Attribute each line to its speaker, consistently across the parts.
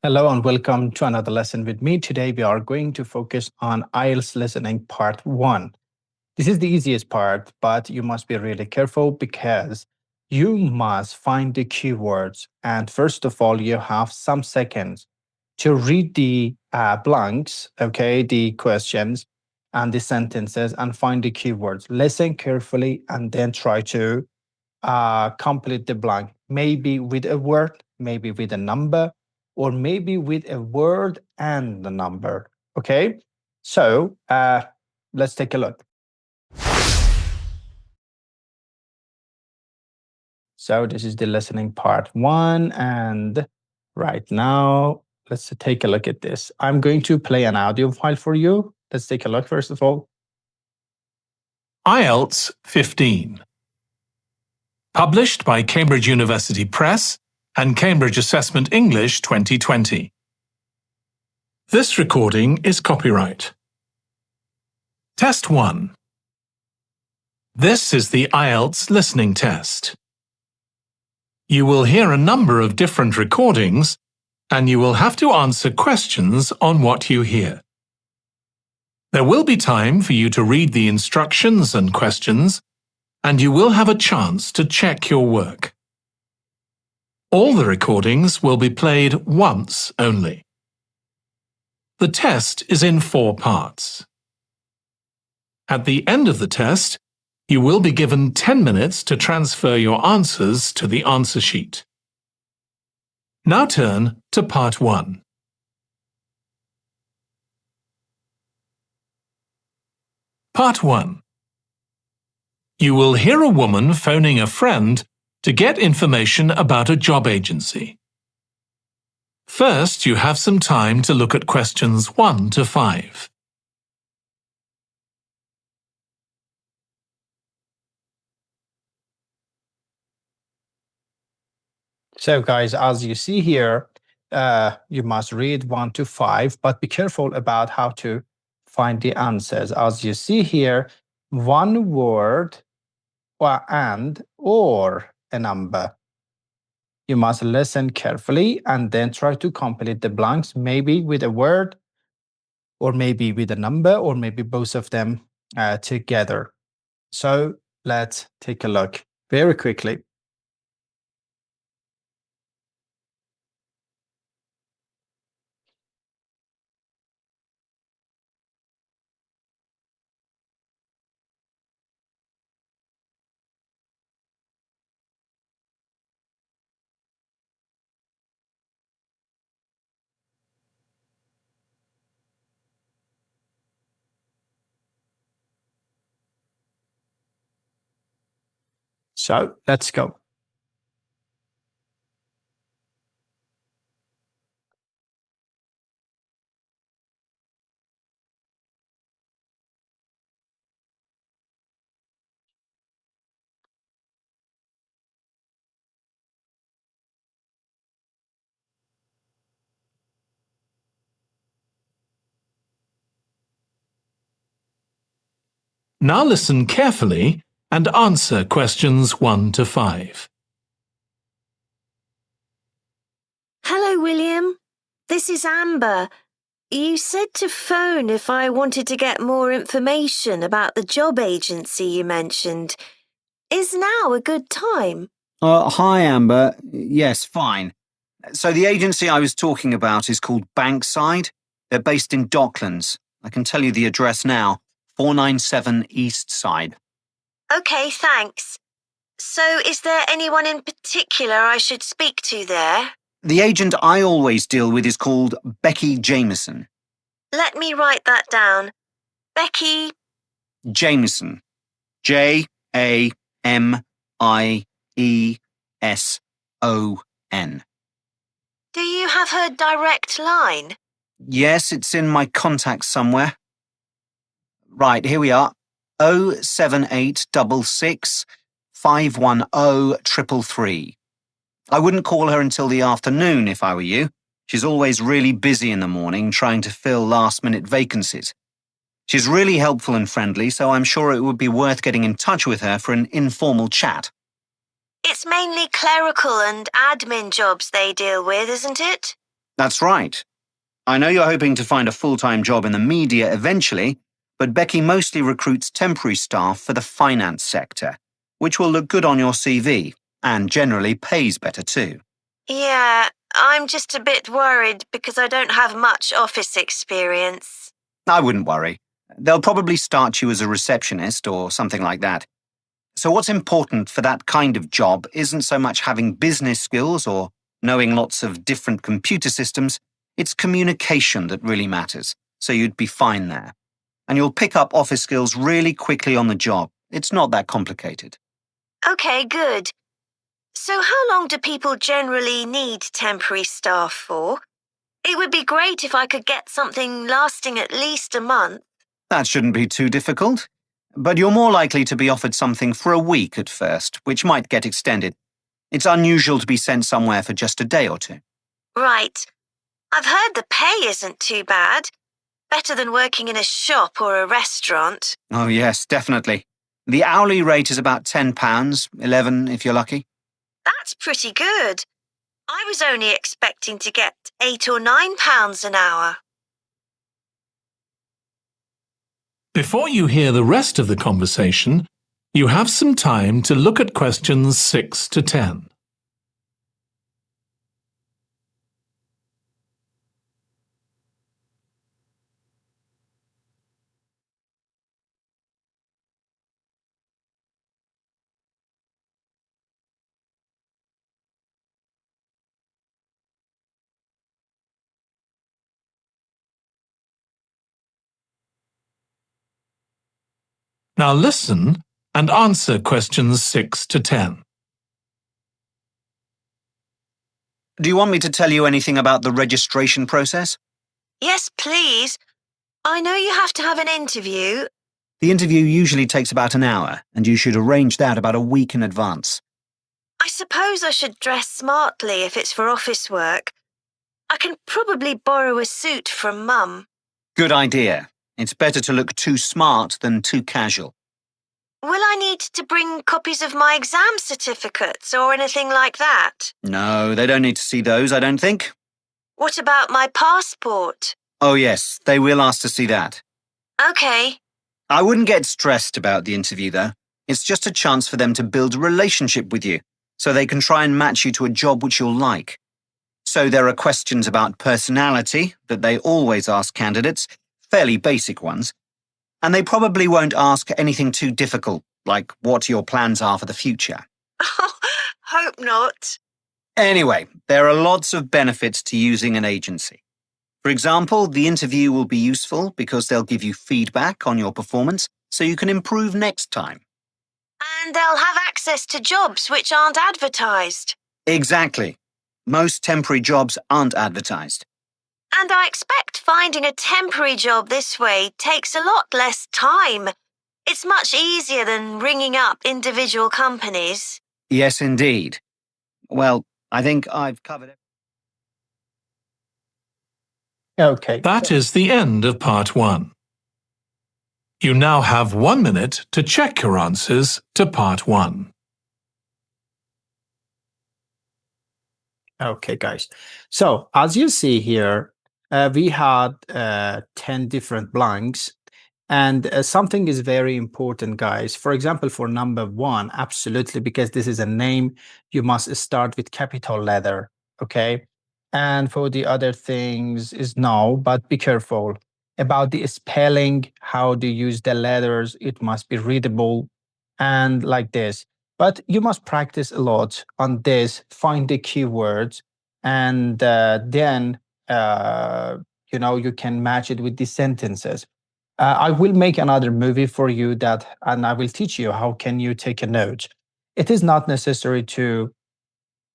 Speaker 1: Hello and welcome to another lesson with me. Today we are going to focus on IELTS listening part 1. This is the easiest part, but you must be really careful because you must find the keywords. And first of all, you have some seconds to read the blanks, okay, the questions and the sentences and find the keywords. Listen carefully and then try to complete the blank, maybe with a word, maybe with a number, or maybe with a word and the number. Okay, so let's take a look. So this is the listening part 1, and right now let's take a look at this. I'm going to play an audio file for you. Let's take a look first of all.
Speaker 2: IELTS 15. Published by Cambridge University Press and Cambridge Assessment English 2020. This recording is copyright. Test 1. This is the IELTS listening test. You will hear a number of different recordings, and you will have to answer questions on what you hear. There will be time for you to read the instructions and questions, and you will have a chance to check your work. All the recordings will be played once only. The test is in 4 parts. At the end of the test, you will be given 10 minutes to transfer your answers to the answer sheet. Now turn to part 1. Part 1. You will hear a woman phoning a friend to get information about a job agency. First, you have some time to look at questions 1 to 5.
Speaker 1: So guys, as you see here, you must read 1 to 5, but be careful about how to find the answers. As you see here, one word or a number. You must listen carefully and then try to complete the blanks, maybe with a word, or maybe with a number, or maybe both of them together. So let's take a look very quickly. So let's go.
Speaker 2: Now listen carefully and answer questions 1 to 5.
Speaker 3: Hello, William. This is Amber. You said to phone if I wanted to get more information about the job agency you mentioned. Is now a good time?
Speaker 4: Hi, Amber. Yes, fine. So the agency I was talking about is called Bankside. They're based in Docklands. I can tell you the address now. 497 East Side.
Speaker 3: OK, thanks. So is there anyone in particular I should speak to there?
Speaker 4: The agent I always deal with is called Becky Jameson.
Speaker 3: Let me write that down. Becky
Speaker 4: Jameson. Jameson.
Speaker 3: Do you have her direct line?
Speaker 4: Yes, it's in my contacts somewhere. Right, here we are. 07866 510 333. I wouldn't call her until the afternoon if I were you. She's always really busy in the morning trying to fill last-minute vacancies. She's really helpful and friendly, so I'm sure it would be worth getting in touch with her for an informal chat.
Speaker 3: It's mainly clerical and admin jobs they deal with, isn't it?
Speaker 4: That's right. I know you're hoping to find a full-time job in the media eventually, but Becky mostly recruits temporary staff for the finance sector, which will look good on your CV and generally pays better too.
Speaker 3: Yeah, I'm just a bit worried because I don't have much office experience.
Speaker 4: I wouldn't worry. They'll probably start you as a receptionist or something like that. So what's important for that kind of job isn't so much having business skills or knowing lots of different computer systems. It's communication that really matters, so you'd be fine there. And you'll pick up office skills really quickly on the job. It's not that complicated.
Speaker 3: Okay, good. So how long do people generally need temporary staff for? It would be great if I could get something lasting at least a month.
Speaker 4: That shouldn't be too difficult. But you're more likely to be offered something for a week at first, which might get extended. It's unusual to be sent somewhere for just a day or two.
Speaker 3: Right. I've heard the pay isn't too bad. Better than working in a shop or a restaurant.
Speaker 4: Oh yes, definitely. The hourly rate is about £10, $11 if you're lucky.
Speaker 3: That's pretty good. I was only expecting to get £8 or £9 an hour.
Speaker 2: Before you hear the rest of the conversation, you have some time to look at questions 6 to 10. Now listen and answer questions 6 to 10.
Speaker 4: Do you want me to tell you anything about the registration process?
Speaker 3: Yes, please. I know you have to have an interview.
Speaker 4: The interview usually takes about an hour, and you should arrange that about a week in advance.
Speaker 3: I suppose I should dress smartly if it's for office work. I can probably borrow a suit from Mum.
Speaker 4: Good idea. It's better to look too smart than too casual.
Speaker 3: Will I need to bring copies of my exam certificates or anything like that?
Speaker 4: No, they don't need to see those, I don't think.
Speaker 3: What about my passport?
Speaker 4: Oh yes, they will ask to see that.
Speaker 3: Okay.
Speaker 4: I wouldn't get stressed about the interview, though. It's just a chance for them to build a relationship with you, so they can try and match you to a job which you'll like. So there are questions about personality that they always ask candidates, fairly basic ones. And they probably won't ask anything too difficult, like what your plans are for the future.
Speaker 3: Hope not.
Speaker 4: Anyway, there are lots of benefits to using an agency. For example, the interview will be useful because they'll give you feedback on your performance so you can improve next time.
Speaker 3: And they'll have access to jobs which aren't advertised.
Speaker 4: Exactly. Most temporary jobs aren't advertised.
Speaker 3: And I expect finding a temporary job this way takes a lot less time. It's much easier than ringing up individual companies.
Speaker 4: Yes, indeed. Well, I think I've covered it.
Speaker 1: Okay.
Speaker 2: That is the end of part 1. You now have 1 minute to check your answers to part 1.
Speaker 1: Okay, guys. So as you see here, we had 10 different blanks. And something is very important, guys. For example, for number 1, absolutely, because this is a name, you must start with capital letter, okay? And for the other things is no, but be careful about the spelling, how to use the letters. It must be readable and like this. But you must practice a lot on this, find the keywords, and then, you can match it with the sentences. I will make another movie for you and I will teach you how can you take a note. It is not necessary to,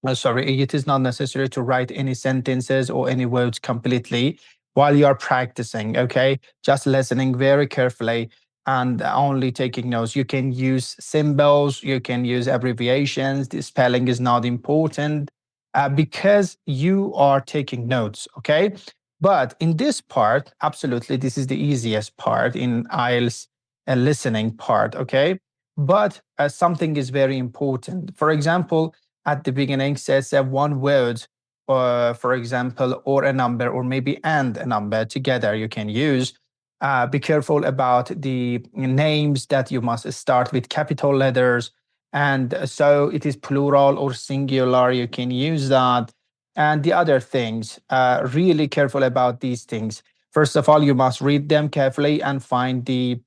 Speaker 1: it is not necessary to write any sentences or any words completely while you are practicing, okay? Just listening very carefully and only taking notes. You can use symbols, you can use abbreviations. The spelling is not important because you are taking notes, okay? But in this part, absolutely, this is the easiest part in IELTS listening part, okay? But something is very important. For example, at the beginning says one word for example, or a number, or maybe and a number together you can use. Be careful about the names that you must start with capital letters. And so it is plural or singular, you can use that. And the other things, really careful about these things. First of all, you must read them carefully and find the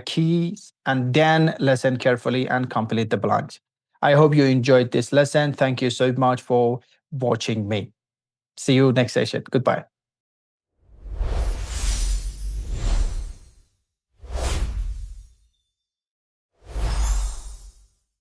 Speaker 1: keys, and then listen carefully and complete the blanks. I hope you enjoyed this lesson. Thank you so much for watching me. See you next session. Goodbye.